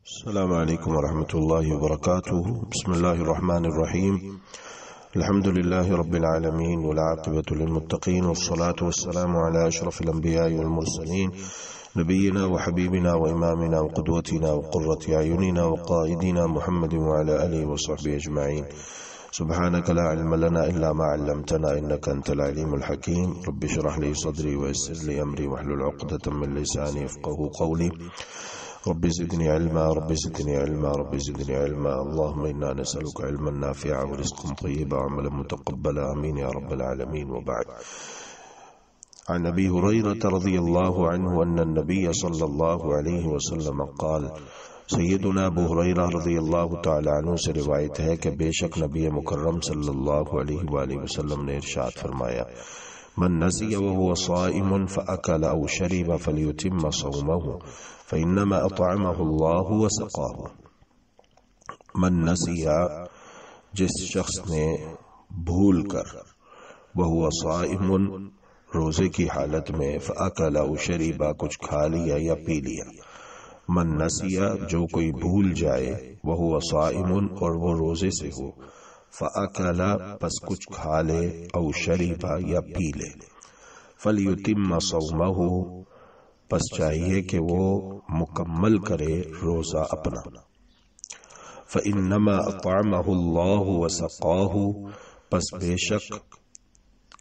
السلام عليكم ورحمة الله وبركاته. بسم الله الرحمن الرحيم. الحمد لله رب العالمين والعاقبة للمتقين والصلاة والسلام على أشرف الأنبياء والمرسلين نبينا وحبيبنا وإمامنا وقدوتنا وقرة أعيننا وقائدنا محمد وعلى آله وصحبه أجمعين. سبحانك لا علم لنا إلا ما علمتنا إنك أنت العليم الحكيم. رب اشرح لي صدري ويسر لي أمري واحلل عقدة من لساني يفقهوا قولي. رب زدني علما رب زدني علما رب زدني علما. اللهم إنا نسألك علما نافعا ورزقا طيبا وعملا متقبلا آمين يا رب العالمين. وبعد، عن أبي هريرة رضي الله عنه أن النبي صلى الله عليه وسلم قال. سیدنا ابو ہریرہ رضی اللہ تعالی عنہ سے روایت ہے کہ بے شک نبی مکرم صلی اللہ علیہ وآلہ وسلم نے ارشاد فرمایا: من نسی وهو صائم فأكل أو شرب فليتم صومه فإنما أطعمه الله وسقاه. من نسی، جس شخص نے بھول کر، وهو صائم، روزے کی حالت میں، فأكل أو شرب، کچھ کھا لیا یا پی لیا. من نسیہ، جو کوئی بھول جائے، وہو صائم، اور وہ روزے سے ہو، فأکل، پس کچھ کھا لے، او شرب، یا پی لے، فلیتم صومہ، پس چاہیے کہ وہ مکمل کرے روزہ اپنا. فإنما أطعمه الله وسقاه، پس بے شک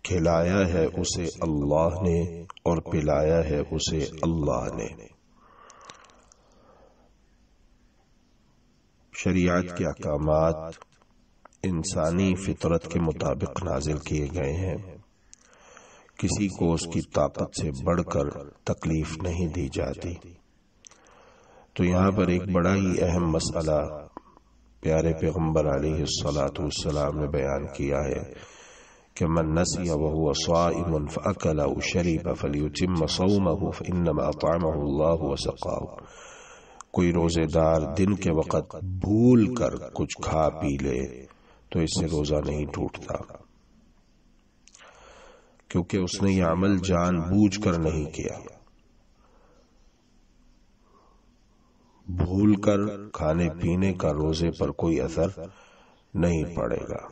کھلایا ہے اسے اللہ نے اور پلایا ہے اسے اللہ نے. شریعت کے احکامات انسانی فطرت کے مطابق نازل کیے گئے ہیں. کسی کو اس کی طاقت سے بڑھ کر تکلیف نہیں دی جاتی. تو یہاں پر ایک بڑا ہی اہم مسئلہ پیارے پیغمبر علیہ الصلاۃ والسلام نے بیان کیا ہے کہ من نسی وهو صائم فأكل أو شرب فليتم صومه فإنما أطعمه الله وسقاه. کوئی روزے دار دن کے وقت بھول کر کچھ کھا پی لے تو اس سے روزہ نہیں ٹوٹتا، کیونکہ اس نے یہ عمل جان بوجھ کر نہیں کیا. بھول کر کھانے پینے کا روزے پر کوئی اثر نہیں پڑے گا،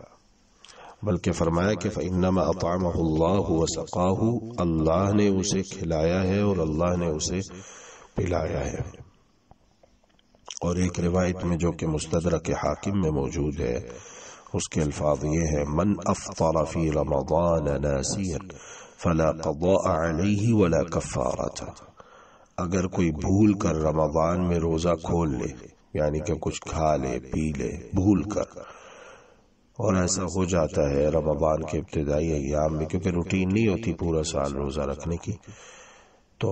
بلکہ فرمایا کہ فإنما أطعمه الله وسقاه، اللہ نے اسے کھلایا ہے اور اللہ نے اسے پلایا ہے. اور ایک روایت میں جو کہ مستدرک حاکم میں موجود ہے، اس کے الفاظ یہ ہے: من افطر فی رمضان ناسیا فلا قضاء علیہ ولا کفارۃ. اگر کوئی بھول کر رمضان میں روزہ کھول لے، یعنی کہ کچھ کھا لے پی لے بھول کر، اور ایسا ہو جاتا ہے رمضان کے ابتدائی ایام میں، کیونکہ روٹین نہیں ہوتی پورا سال روزہ رکھنے کی، تو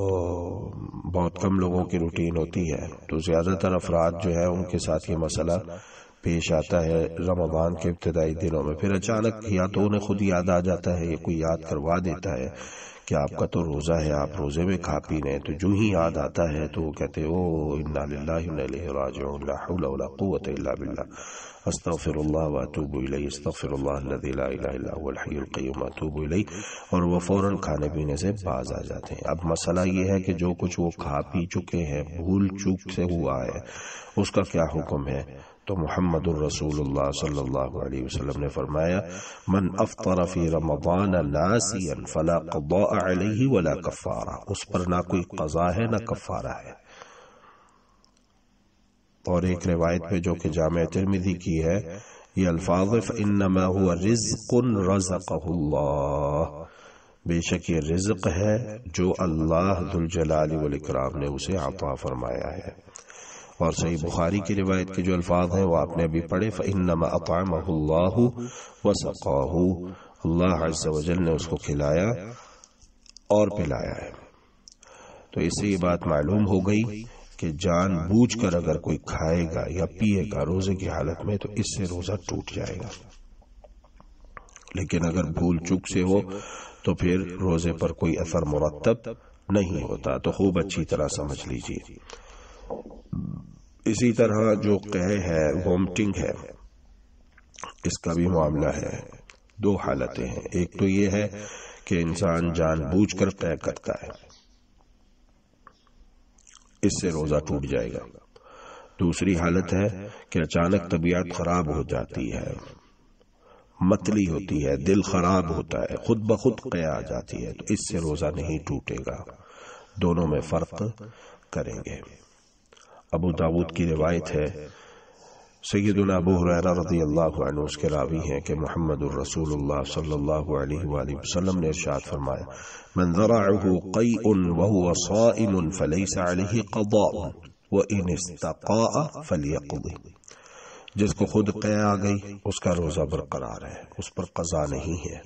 بہت کم لوگوں کی روٹین ہوتی ہے، تو زیادہ تر افراد جو ہے ان کے ساتھ یہ مسئلہ پیش آتا ہے رمضان کے ابتدائی دنوں میں. پھر اچانک یا تو انہیں خود یاد آ جاتا ہے، یہ کوئی یاد کروا دیتا ہے کہ آپ کا تو روزہ ہے، آپ روزے میں کھا پی رہے ہیں، تو جو ہی یاد آتا ہے تو وہ کہتے ہیں: او انا للہ و انا الیہ راجعون، لا حول ولا قوۃ الا باللہ، استغفر اللہ واتوب الیہ، استغفر اللہ الذی لا الہ الا هو الحی القیوم اتوب الیہ، اور وہ فوراً کھانے پینے سے باز آ جاتے ہیں. اب مسئلہ یہ ہے کہ جو کچھ وہ کھا پی چکے ہیں، بھول چوک سے ہوا ہے، اس کا کیا حکم ہے؟ تو محمد الرسول اللہ صلی اللہ علیہ وسلم نے فرمایا: من افطر فی رمضان ناسیا فلا قضاء علیہ ولا کفارہ. اس پر نہ کوئی قضا ہے نہ کفارہ ہے. اور ایک روایت میں جو کہ جامع ترمذی کی ہے، یہ الفاظ: فإنما هو رزق رزقه اللہ، بے شک یہ رزق ہے جو اللہ ذوالجلال والاکرام نے اسے عطا فرمایا ہے. اور صحیح بخاری کی روایت کے جو الفاظ ہیں وہ آپ نے ابھی پڑھے: فإنما أطعمه الله وسقاه، اللہ عز وجل نے اس کو کھلایا اور پلایا ہے. تو اس سے یہ بات معلوم ہو گئی کہ جان بوجھ کر اگر کوئی کھائے گا یا پیے گا روزے کی حالت میں تو اس سے روزہ ٹوٹ جائے گا، لیکن اگر بھول چوک سے ہو تو پھر روزے پر کوئی اثر مرتب نہیں ہوتا. تو خوب اچھی طرح سمجھ لیجیے. اسی طرح جو قے ہے، وومٹنگ ہے، اس کا بھی معاملہ ہے. دو حالتیں ہیں. ایک تو یہ ہے کہ انسان جان بوجھ کر قے کرتا ہے، اس سے روزہ ٹوٹ جائے گا. دوسری حالت ہے کہ اچانک طبیعت خراب ہو جاتی ہے، متلی ہوتی ہے، دل خراب ہوتا ہے، خود بخود قے آ جاتی ہے، تو اس سے روزہ نہیں ٹوٹے گا. دونوں میں فرق کریں گے. ابو داود کی روایت ہے، سیدنا ابو ہریرہ رضی اللہ عنہ اس کے راوی ہیں کہ محمد الرسول اللہ صلی اللہ علیہ وآلہ وسلم نے ارشاد فرمایا، من ذرعه قیء وهو صائم فلیس علیہ قضاء وإن استقاء فلیقضی. جس کو خود قے آ گئی اس کا روزہ برقرار ہے، اس پر قضا نہیں ہے،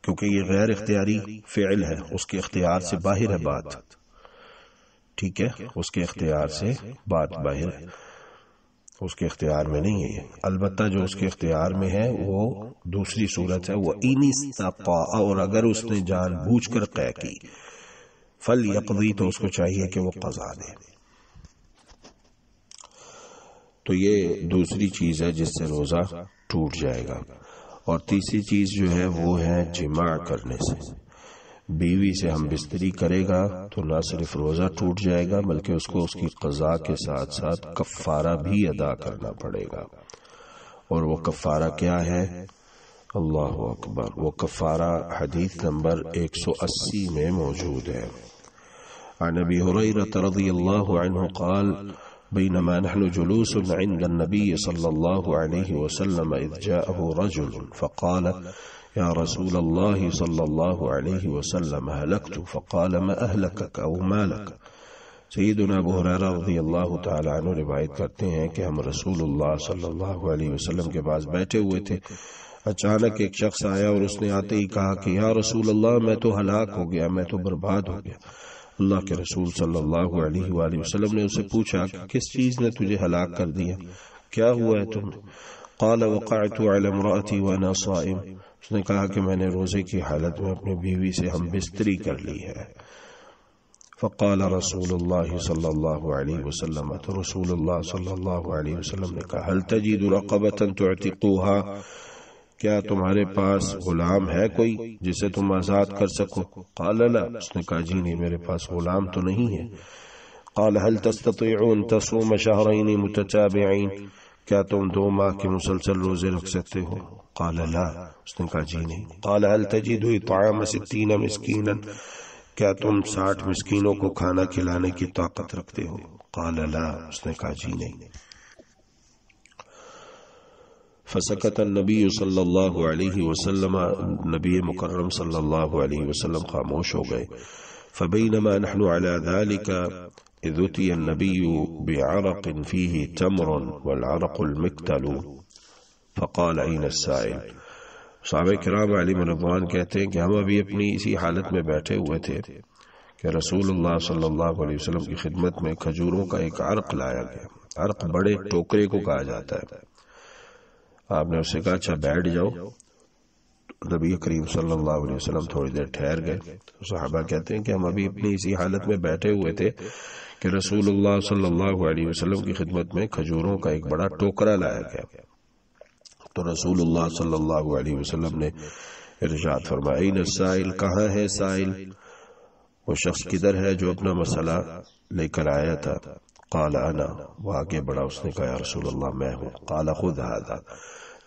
کیونکہ یہ غیر اختیاری فعل ہے، اس کے اختیار سے باہر ہے بات. ٹھیک ہے، اس کے اختیار سے بات باہر ہے، اس کے اختیار میں نہیں ہے. البتہ جو اس کے اختیار میں ہے وہ دوسری صورت ہے، وہ ان استقاء، اور اگر اس نے جان بوجھ کر قے کی، فلیقضی، تو اس کو چاہیے کہ وہ قضا دے. تو یہ دوسری چیز ہے جس سے روزہ ٹوٹ جائے گا. اور تیسری چیز جو ہے وہ ہے جماع کرنے سے. بیوی سے ہم بستری کرے گا تو نہ صرف روزہ ٹوٹ جائے گا بلکہ اس کو اس کی قضا کے ساتھ ساتھ کفارہ بھی ادا کرنا پڑے گا. اور وہ کفارہ کیا ہے؟ اللہ اکبر. وہ کفارہ حدیث نمبر 180 میں موجود ہے. عن ابی ہریرہ رضی اللہ عنہ قال بينما نحن جلوس عند النبي صلى الله عليه وسلم إذ جاءه رجل فقال يا رسول الله صلى الله عليه وسلم هلكت فقال ما أهلكك أو ما لك. سیدنا ابو ہریرہ رضی اللہ تعالی عنہ روایت کرتے ہیں کہ ہم رسول اللہ صلی اللہ علیہ وسلم کے پاس بیٹھے ہوئے تھے. اچانک ایک شخص آیا اور اس نے آتے ہی کہا کہ یا رسول اللہ میں تو ہلاک ہو گیا، میں تو برباد ہو گیا. اللہ کے رسول صلی اللہ علیہ وآلہ وسلم نے اسے پوچھا کہ کس چیز نے تجھے ہلاک کر دیا، کیا ہوا ہے تم؟ قال وقعت على امرأتي وانا صائم. اس نے کہا کہ میں نے روزے کی حالت میں اپنی بیوی سے ہم بستری کر لی ہے. فقال رسول اللہ صلی اللہ علیہ وسلم، تو رسول اللہ صلی اللہ علیہ وسلم نے کہا هل تجد رقبة تعتقوها، کیا تمہارے پاس غلام ہے کوئی جسے تم آزاد کر سکو؟ قال لا. اس نے کہا جی نہیں، میرے پاس غلام تو نہیں ہے. قال هل تستطيعون تصوم شهرين متتابعين، کیا تم 2 ماہ کے مسلسل روزے رکھ سکتے ہو؟ قال لا. اس نے کہا جی نہیں. قال هل تجد اطعام 60 مسكينا، کیا تم 60 مسکینوں کو کھانا کھلانے کی طاقت رکھتے ہو؟ قال لا. اس نے کہا جی نہیں. فسکت النبی صلی اللہ علیہ وسلم، نبی مکرم صلی اللہ علیہ وسلم خاموش ہو گئے. فبینما نحن على ذلك اذ اتي النبی بعرق فيه تمر والعرق المكتل فقال اين السائل. صحابہ کرام علیہم رضوان کہتے ہیں کہ ہم ابھی اپنی اسی حالت میں بیٹھے ہوئے تھے کہ رسول اللہ صلی اللہ علیہ وسلم کی خدمت میں کھجوروں کا ایک عرق لایا گیا. عرق بڑے ٹوکرے کو کہا جاتا ہے. آپ نے اسے کہا اچھا بیٹھ جاؤ. نبی کریم صلی اللہ علیہ وسلم تھوڑی دیر ٹھہر گئے. صحابہ کہتے ہیں کہ ہم ابھی اپنی اسی حالت میں بیٹھے ہوئے تھے کہ رسول اللہ صلی اللہ علیہ وسلم کی خدمت میں کھجوروں کا ایک بڑا ٹوکرا لایا گیا. تو رسول اللہ صلی اللہ علیہ وسلم نے ارشاد فرمایا این السائل، کہاں ہے سائل، وہ شخص کدھر ہے جو اپنا مسئلہ لے کر آیا تھا؟ قال انا، وہ آگے بڑھا، اس نے کہا یا رسول اللہ میں ہوں. قال خذ هذا،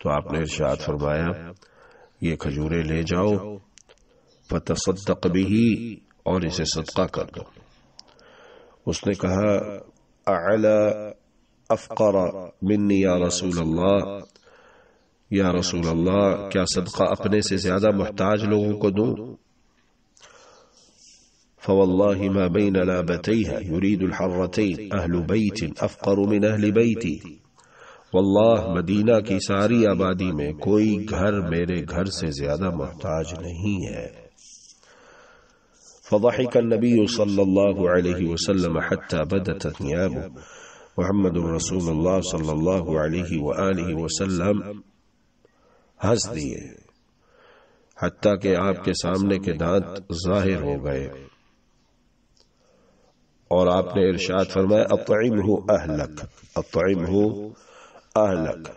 تو آپ نے ارشاد فرمایا یہ کھجورے لے جاؤ، فتصدق به، اور اسے صدقہ کر دو. اس نے کہا اعلی افقر منی یا رسول اللہ، یا رسول اللہ کیا صدقہ اپنے سے زیادہ محتاج لوگوں کو دوں؟ فوالله ما بين لابتيها يريد الحرتين أهل بيت أفقر من أهل بيتي. واللہ مدینہ کی ساری آبادی میں کوئی گھر میرے گھر سے زیادہ محتاج نہیں ہے. فضحك النبي صلی اللہ علیہ وسلم حتى بدت ثيابه. محمد رسول اللہ صلی اللہ علیہ وآلہ وسلم ہنس دیے حتیٰ کہ آپ کے سامنے کے دانت ظاہر ہو گئے، اور آپ نے ارشاد فرمایا اطعمہ اہلک، اطعمہ اہلک،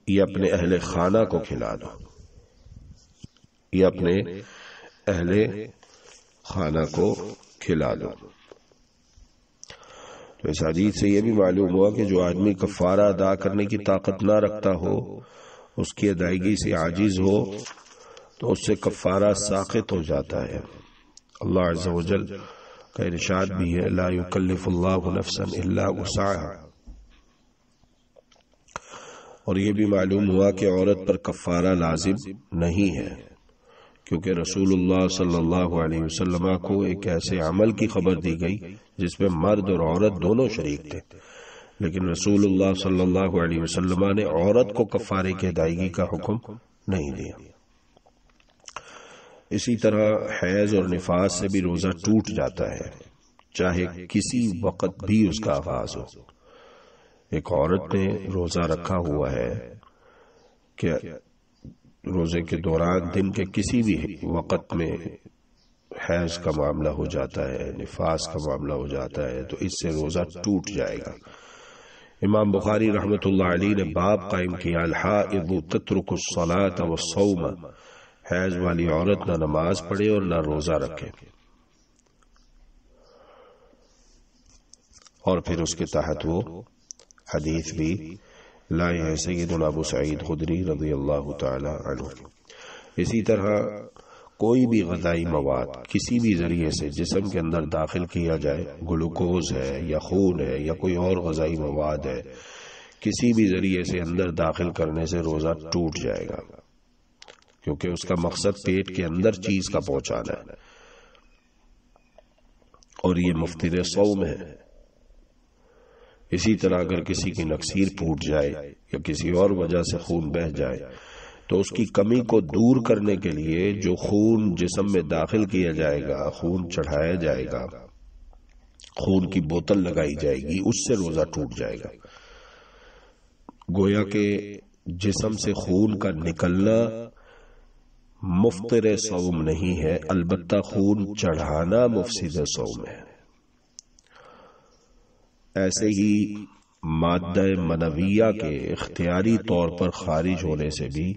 یہ اپنے اہل خانہ کو کھلا دو، یہ اپنے 'اہل خانہ کو کھلا دو. تو اس حدیث سے یہ بھی معلوم ہوا کہ جو آدمی کفارہ ادا کرنے کی طاقت نہ رکھتا ہو، اس کی ادائیگی سے عاجز ہو، تو اس سے کفارہ ساقط ہو جاتا ہے۔ اللہ عز و جل کا ارشاد بھی ہے لا یکلف اللہ نفسا الا وسعها، اور یہ بھی معلوم ہوا کہ عورت پر کفارہ لازم نہیں ہے، کیونکہ رسول اللہ صلی اللہ علیہ وسلم کو ایک ایسے عمل کی خبر دی گئی جس میں مرد اور عورت دونوں شریک تھے، لیکن رسول اللہ صلی اللہ علیہ وسلم نے عورت کو کفارے کی ادائیگی کا حکم نہیں دیا۔ اسی طرح حیض اور نفاس سے بھی روزہ ٹوٹ جاتا ہے، چاہے کسی وقت بھی اس کا آغاز ہو۔ ایک عورت نے روزہ رکھا ہوا ہے کہ روزے کے دوران دن کے کسی بھی وقت میں حیض کا معاملہ ہو جاتا ہے، نفاس کا معاملہ ہو جاتا ہے، تو اس سے روزہ ٹوٹ جائے گا۔ امام بخاری رحمۃ اللہ علیہ نے باب قائم کیا الحائض تترک الصلاۃ والصوم، حیض والی عورت نہ نماز پڑھے اور نہ روزہ رکھے، اور پھر اس کے تحت وہ حدیث بھی لائے ہیں سیدنا ابو سعید خدری رضی اللہ تعالی عنہ۔ اسی طرح کوئی بھی غذائی مواد کسی بھی ذریعے سے جسم کے اندر داخل کیا جائے، گلوکوز ہے یا خون ہے یا کوئی اور غذائی مواد ہے، کسی بھی ذریعے سے اندر داخل کرنے سے روزہ ٹوٹ جائے گا، کیونکہ اس کا مقصد پیٹ کے اندر چیز کا پہنچانا ہے، اور یہ مفطر صوم ہے۔ اسی طرح اگر کسی کی نکسیر پھوٹ جائے یا کسی اور وجہ سے خون بہہ جائے تو اس کی کمی کو دور کرنے کے لیے جو خون جسم میں داخل کیا جائے گا، خون چڑھایا جائے گا، خون کی بوتل لگائی جائے گی، اس سے روزہ ٹوٹ جائے گا۔ گویا کہ جسم سے خون کا نکلنا مفطر صوم نہیں ہے، البتہ خون چڑھانا مفسد صوم ہے۔ ایسے ہی مادہ منویہ کے اختیاری طور پر خارج ہونے سے بھی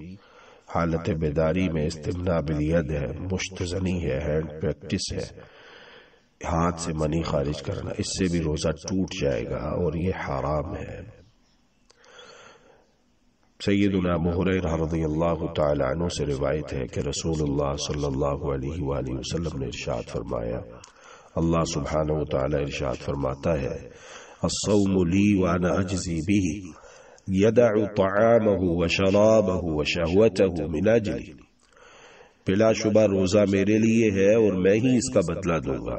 حالت بیداری میں استمناء بالید ہے، مشتزنی ہے، ہینڈ پریکٹس ہے، ہاتھ سے منی خارج کرنا، اس سے بھی روزہ ٹوٹ جائے گا اور یہ حرام ہے۔ سیدنا ابو ہریرہ رضی اللہ تعالی عنہ سے روایت ہے کہ رسول اللہ صلی اللہ علیہ وآلہ وسلم نے ارشاد فرمایا، اللہ سبحانہ و تعالی ارشاد فرماتا ہے الصوم لی وانا اجزی به یدع طعامه وشرابه وشہوته من اجلی، بلا شبہ روزہ میرے لیے ہے اور میں ہی اس کا بدلہ دوں گا۔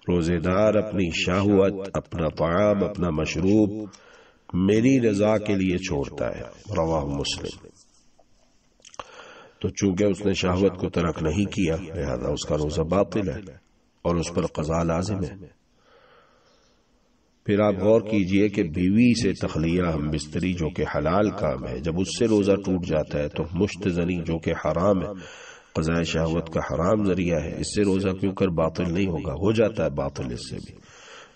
روزے دار اپنی شہوت، اپنا طعام، اپنا مشروب میری رضا کے لیے چھوڑتا ہے، رواہ مسلم۔ تو چونکہ اس نے شہوت کو ترک نہیں کیا لہذا اس کا روزہ باطل ہے اور اس پر قضا لازم ہے۔ پھر آپ غور کیجئے کہ بیوی سے تخلیہ ہم بستری جو کہ حلال کام ہے، جب اس سے روزہ ٹوٹ جاتا ہے تو مشتزنی جو کہ حرام ہے، قضاء شہوت کا حرام ذریعہ ہے، اس سے روزہ کیوں کر باطل نہیں ہوگا، ہو جاتا ہے باطل اس سے بھی۔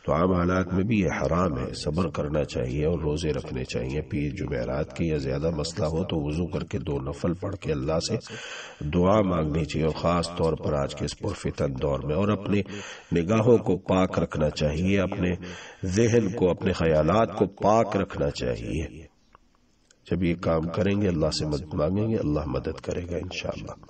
تو عام حالات میں بھی یہ حرام ہے، صبر کرنا چاہیے اور روزے رکھنے چاہیے۔ پیر جمعرات کی یا زیادہ مسئلہ ہو تو وضو کر کے 2 نفل پڑھ کے اللہ سے دعا مانگنی چاہیے، اور خاص طور پر آج کے اس پرفتن دور میں، اور اپنے نگاہوں کو پاک رکھنا چاہیے، اپنے ذہن کو، اپنے خیالات کو پاک رکھنا چاہیے۔ جب یہ کام کریں گے اللہ سے مدد مانگیں گے، اللہ مدد کرے گا انشاءاللہ۔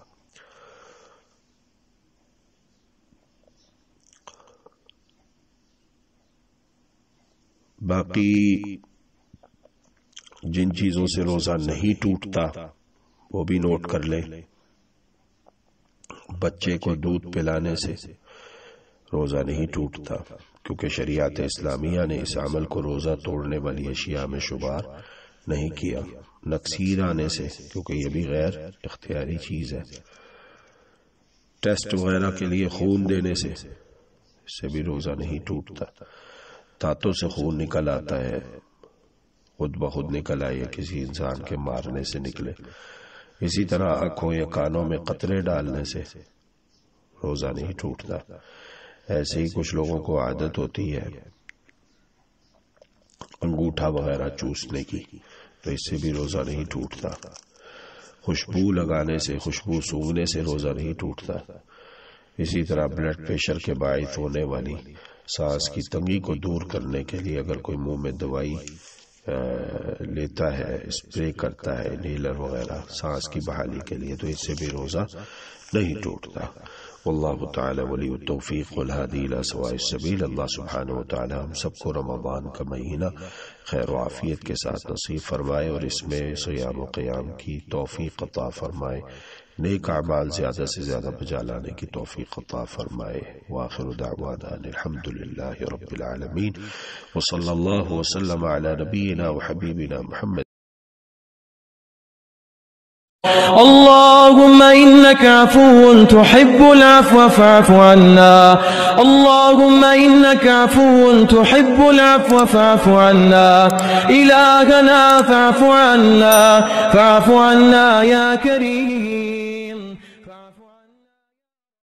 باقی جن چیزوں سے روزہ نہیں ٹوٹتا وہ بھی نوٹ کر لیں۔ بچے کو دودھ پلانے سے روزہ نہیں ٹوٹتا، کیونکہ شریعت اسلامیہ نے اس عمل کو روزہ توڑنے والی اشیاء میں شمار نہیں کیا۔ نکسیر آنے سے، کیونکہ یہ بھی غیر اختیاری چیز ہے۔ ٹیسٹ وغیرہ کے لیے خون دینے سے، اس سے بھی روزہ نہیں ٹوٹتا۔ دانتوں سے خون نکل آتا ہے، خود بخود نکل آئے یا کسی انسان کے مارنے سے نکلے۔ اسی طرح آنکھوں یا کانوں میں قطرے ڈالنے سے روزہ نہیں ٹوٹتا۔ ایسے ہی کچھ لوگوں کو عادت ہوتی ہے انگوٹھا وغیرہ چوسنے کی، تو اس سے بھی روزہ نہیں ٹوٹتا۔ خوشبو لگانے سے، خوشبو سونگھنے سے روزہ نہیں ٹوٹتا۔ اسی طرح بلڈ پریشر کے باعث ہونے والی سانس کی تنگی کو دور کرنے کے لیے اگر کوئی منہ میں دوائی لیتا ہے، اسپرے کرتا ہے، انہیلر وغیرہ سانس کی بحالی کے لیے، تو اس سے بھی روزہ نہیں ٹوٹتا۔ واللہ تعالی ولی التوفیق والہادی الی سواء السبیل۔ اللہ سبحانہ وتعالی ہم سب کو رمضان کا مہینہ خیر و عافیت کے ساتھ نصیب فرمائے اور اس میں صیام و قیام کی توفیق عطا فرمائے، نیک اعمال زیادہ سے زیادہ بجا لانے کی توفیق عطا فرمائے۔ وآخر دعوانا الحمدللہ رب العالمین، وصلی اللہ وسلم علی نبینا وحبیبنا محمد۔ اللهم إنك عفو تحب العفو فاعف عنا، اللهم إنك عفو تحب العفو فاعف عنا، إلهنا فاعف عنا، فاعف عنا يا كريم.